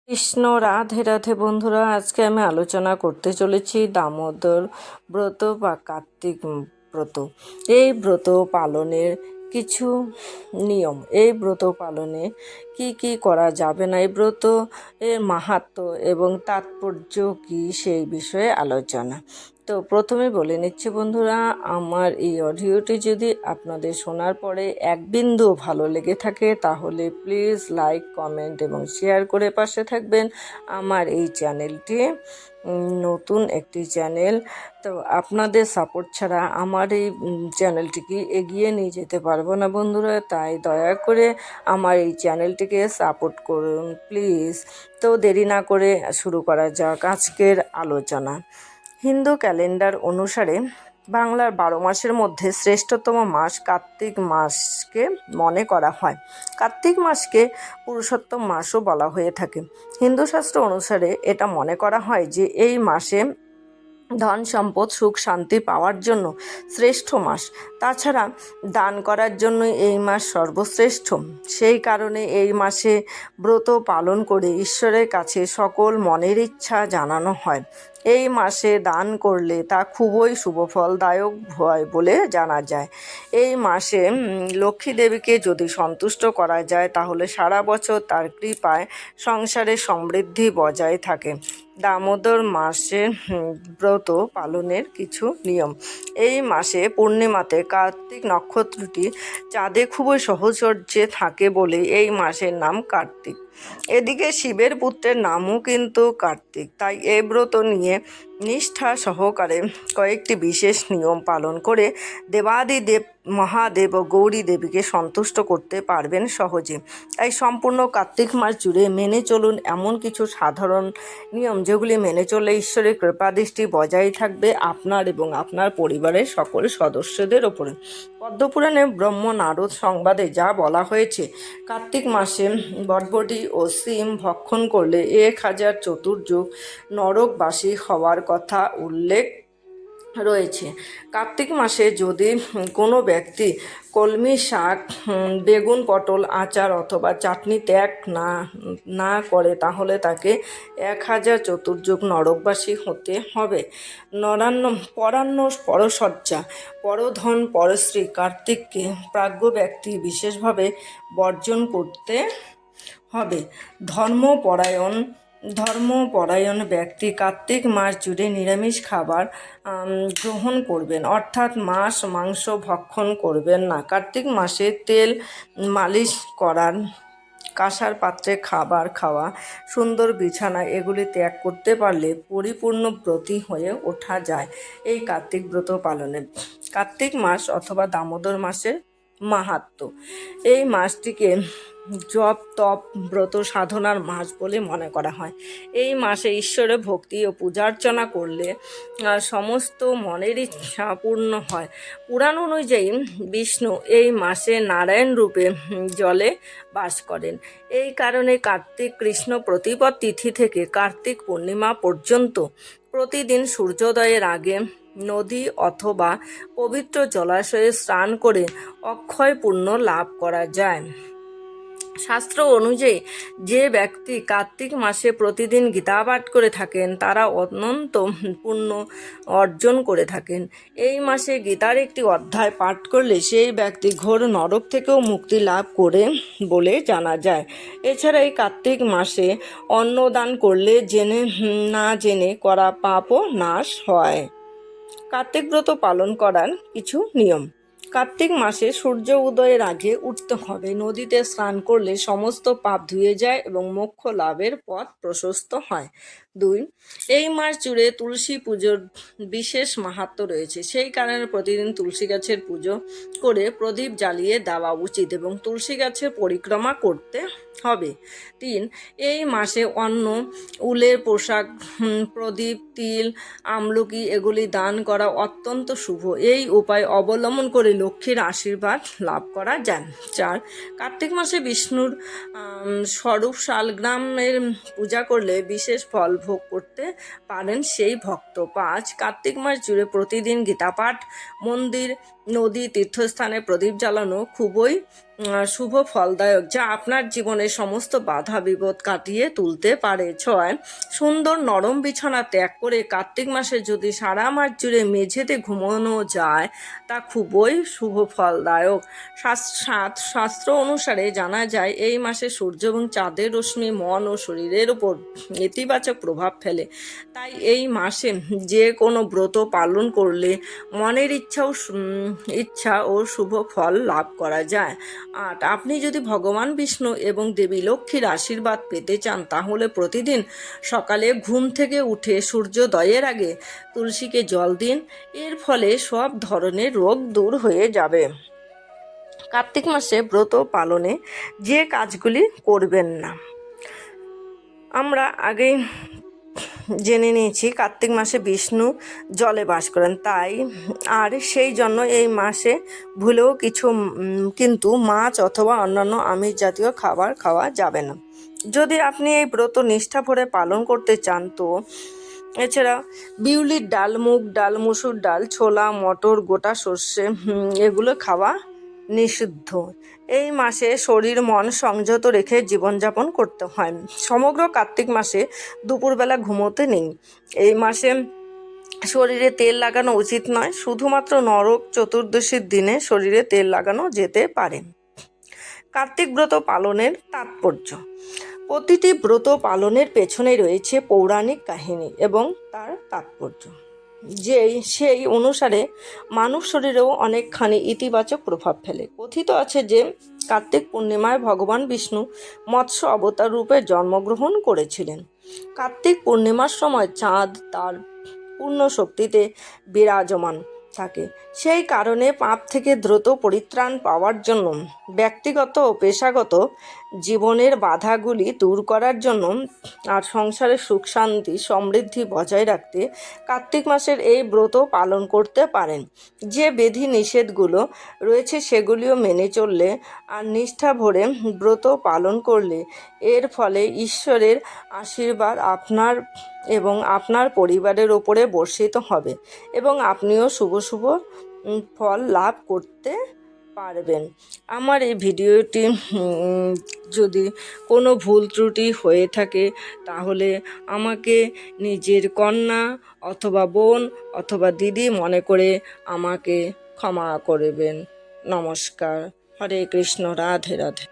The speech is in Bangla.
কৃষ্ণ রাধে রাধে বন্ধুরা, আজকে আমি আলোচনা করতে চলেছি দামোদর ব্রত বা কার্তিক ব্রত। এই ব্রত পালনের কিছু নিয়ম, এই ব্রত পালনে কি কি করা যাবে না, এই ব্রত এর মাহাত্ম্য এবং তাৎপর্য কি সেই বিষয়ে আলোচনা। তো প্রথমে বলে নিচ্ছি বন্ধুরা, আমার এই অডিওটি যদি আপনাদের শোনার পরে এক বিন্দু ভালো লেগে থাকে তাহলে প্লিজ লাইক, কমেন্ট এবং শেয়ার করে পাশে থাকবেন। আমার এই চ্যানেলটি নতুন একটি চ্যানেল, তো আপনাদের সাপোর্ট ছাড়া আমার এই চ্যানেলটিকে এগিয়ে নিয়ে যেতে পারবো না বন্ধুরা, তাই দয়া করে আমার এই চ্যানেলটিকে সাপোর্ট করুন প্লিজ। তো দেরি না করে শুরু করা যাক আজকের আলোচনা। হিন্দু ক্যালেন্ডার অনুসারে বাংলার 12 মাসের মধ্যে শ্রেষ্ঠতম মাস কার্তিক মাসকে মনে করা হয়। কার্তিক মাসকে পুরুষোত্তম মাসও বলা হয়ে থাকে। হিন্দু শাস্ত্র অনুসারে এটা মনে করা হয় যে এই মাসে ধন সম্পদ সুখ শান্তি পাওয়ার জন্য শ্রেষ্ঠ মাস। তাছাড়া দান করার জন্য এই মাস সর্বশ্রেষ্ঠ। সেই কারণে এই মাসে ব্রত পালন করে ঈশ্বরের কাছে সকল মনের ইচ্ছা জানানো হয়। এই মাসে দান করলে তা খুবই শুভফলদায়ক হয় বলে জানা যায়। এই মাসে লক্ষ্মী দেবীকে যদি সন্তুষ্ট করা যায় তাহলে সারা বছর তার কৃপায় সংসারে সমৃদ্ধি বজায় থাকে। দামোদর মাসের ব্রত পালনের কিছু নিয়ম। এই মাসে পূর্ণিমাতে কার্তিক নক্ষত্রটি চাঁদে খুবই সহচর্যে থাকে বলে এই মাসের নাম কার্তিক। এদিকে শিবের পুত্রের নামও কিন্তু কার্তিক, তাই এই ব্রত নিয়ে নিষ্ঠা সহকারে কয়েকটি বিশেষ নিয়ম পালন করে দেবাদিদেব মহাদেব ও গৌরী দেবীকে সন্তুষ্ট করতে পারবেন সহজে। তাই সম্পূর্ণ কার্তিক মাস জুড়ে মেনে চলুন এমন কিছু সাধারণ নিয়ম, যেগুলি মেনে চললে ঈশ্বরের কৃপাদৃষ্টি বজায় থাকবে আপনার এবং আপনার পরিবারের সকল সদস্যদের ওপরে। পদ্মপুরাণে ব্রহ্ম নারদ সংবাদে যা বলা হয়েছে, কার্তিক মাসে বটবটি ও সিম ভক্ষণ করলে 1000 চতুর্যুগ নরকবাসী হওয়ার কথা উল্লেখ রয়েছে। কার্তিক মাসে যদি কোনো ব্যক্তি কলমি শাক, বেগুন, পটল, আচার অথবা চাটনি ত্যাগ না করে তাহলে তাকে 1000 চতুর্যুগ নরকবাসী হতে হবে। পরান্ন পরসজ্জা, পরধন, পরশ্রী কার্তিককে প্রাজ্ঞ ব্যক্তি বিশেষভাবে বর্জন করতে হবে। ধর্মপরায়ণ ব্যক্তি কার্তিক মাস জুড়ে নিরামিষ খাবার গ্রহণ করবেন, অর্থাৎ মাংস ভক্ষণ করবেন না। কার্তিক মাসে তেল মালিশ করার, কাঁসার পাত্রে খাবার খাওয়া, সুন্দর বিছানা এগুলি ত্যাগ করতে পারলে পরিপূর্ণ ব্রতী হয়ে ওঠা যায় এই কার্তিক ব্রত পালনে। কার্তিক মাস অথবা দামোদর মাসের মাহাত্ম্য। এই মাসটিকে জপ তপ ব্রত সাধনার মাস বলে মনে করা হয়। এই মাসে ঈশ্বরের ভক্তি ও পূজার্চনা করলে সমস্ত মনের ইচ্ছা পূর্ণ হয়। পুরাণ অনুযায়ী বিষ্ণু এই মাসে নারায়ণ রূপে জলে বাস করেন। এই কারণে কার্তিক কৃষ্ণ প্রতিপদ তিথি থেকে কার্তিক পূর্ণিমা পর্যন্ত প্রতিদিন সূর্যোদয়ের আগে নদী অথবা পবিত্র জলাশয়ে স্নান করে অক্ষয় পুণ্য লাভ করা যায়। শাস্ত্র অনুযায়ী যে ব্যক্তি কার্তিক মাসে প্রতিদিন গীতা পাঠ করে থাকেন তারা অনন্ত পুণ্য অর্জন করে থাকেন। এই মাসে গীতার একটি অধ্যায় পাঠ করলে সেই ব্যক্তি ঘোর নরক থেকেও মুক্তি লাভ করে বলে জানা যায়। এছাড়া এই কার্তিক মাসে অন্নদান করলে জেনে না জেনে করা পাপও নাশ হয়। কার্তিক ব্রত পালন করার কিছু নিয়ম। কার্তিক মাসে সূর্য উদয়ের আগে উঠতে হবে। নদীতে স্নান করলে সমস্ত পাপ ধুয়ে যায় এবং মোক্ষ লাভের পথ প্রশস্ত হয়। 2. এই মাস জুড়ে তুলসী পুজোর বিশেষ মাহাত্ম্য রয়েছে। সেই কারণে প্রতিদিন তুলসী গাছের পুজো করে প্রদীপ জ্বালিয়ে দেওয়া উচিত এবং তুলসী গাছের পরিক্রমা করতে হবে। 3. এই মাসে অন্ন, উলের পোশাক, প্রদীপ, তিল, আমলকি এগুলি দান করা অত্যন্ত শুভ। এই উপায় অবলম্বন করে লক্ষ্মীর আশীর্বাদ লাভ করা যায়। 4. কার্তিক মাসে বিষ্ণুর স্বরূপ শালগ্রামের পূজা করলে বিশেষ ফল ভোগ করতে পারেন সেই ভক্ত। 5. কার্তিক মাস জুড়ে প্রতিদিন গীতা পাঠ, মন্দির নদী তীর্থস্থানে প্রদীপ জ্বালানো খুবই শুভ ফলদায়ক, যা আপনার জীবনের সমস্ত বাধা বিপদ কাটিয়ে তুলতে পারে। 6, সুন্দর নরম বিছানা ত্যাগ করে কার্তিক মাসে যদি সারা মাস জুড়ে মেঝেতে ঘুমানো যায় তা খুবই শুভ ফলদায়ক। 7, শাস্ত্র অনুসারে জানা যায় এই মাসে সূর্য এবং চাঁদের রশ্মি মন ও শরীরের উপর নেতিবাচক প্রভাব ফেলে। তাই এই মাসে যে কোনো ব্রত পালন করলে মনের ইচ্ছা ও শুভ ফল লাভ করা যায়। 8, আপনি যদি ভগবান বিষ্ণু এবং দেবী লক্ষ্মীর আশীর্বাদ পেতে চান তাহলে প্রতিদিন সকালে ঘুম থেকে উঠে সূর্যোদয়ের আগে তুলসীকে জল দিন। এর ফলে সব ধরনের রোগ দূর হয়ে যাবে। কার্তিক মাসে ব্রত পালনে যে কাজগুলি করবেন না, আমরা আগেই জেনে নিয়েছি কার্তিক মাসে বিষ্ণু জলে বাস করেন, তাই আর সেই জন্য এই মাসে ভুলেও কিন্তু মাছ অথবা অন্যান্য আমিষ জাতীয় খাবার খাওয়া যাবে না। যদি আপনি এই ব্রত নিষ্ঠা ভরে পালন করতে চান তো এছাড়া বিউলির ডাল, মুগ ডাল, মসুর ডাল, ছোলা, মটর, গোটা সর্ষে এগুলো খাওয়া নিষিদ্ধ। এই মাসে শরীর মন সংযত রেখে জীবনযাপন করতে হয়। সমগ্র কার্তিক মাসে দুপুরবেলা ঘুমোতে নেই। এই মাসে শরীরে তেল লাগানো উচিত নয়, শুধুমাত্র নরক চতুর্দশীর দিনে শরীরে তেল লাগানো যেতে পারে। কার্তিক ব্রত পালনের তাৎপর্য। প্রতিটি ব্রত পালনের পেছনে রয়েছে পৌরাণিক কাহিনী এবং তার তাৎপর্য, সেই অনুসারে মানব শরীরেও অনেকখানি ইতিবাচক প্রভাব ফেলে। কথিত আছে যে কার্তিক পূর্ণিমায় ভগবান বিষ্ণু মৎস্য অবতার রূপে জন্মগ্রহণ করেছিলেন। কার্তিক পূর্ণিমার সময় চাঁদ তার পূর্ণ শক্তিতে বিরাজমান থাকে। সেই কারণে পাপ থেকে দ্রুত পরিত্রাণ পাওয়ার জন্য, ব্যক্তিগত ও পেশাগত জীবনের বাধাগুলি দূর করার জন্য আর সংসারের সুখ শান্তি সমৃদ্ধি বজায় রাখতে কার্তিক মাসের এই ব্রত পালন করতে পারেন। যে বিধি নিষেধগুলো রয়েছে সেগুলিও মেনে চললে আর নিষ্ঠা ভরে ব্রত পালন করলে এর ফলে ঈশ্বরের আশীর্বাদ আপনার এবং আপনার পরিবারের ওপরে বর্ষিত হবে এবং আপনিও শুভ ফল লাভ করতে পারবেন। আমার এই ভিডিওটি যদি কোনো ভুল ত্রুটি হয়ে থাকে তাহলে আমাকে নিজের কন্যা অথবা বোন অথবা দিদি মনে করে আমাকে ক্ষমা করবেন। নমস্কার। হরে কৃষ্ণ। রাধে রাধে।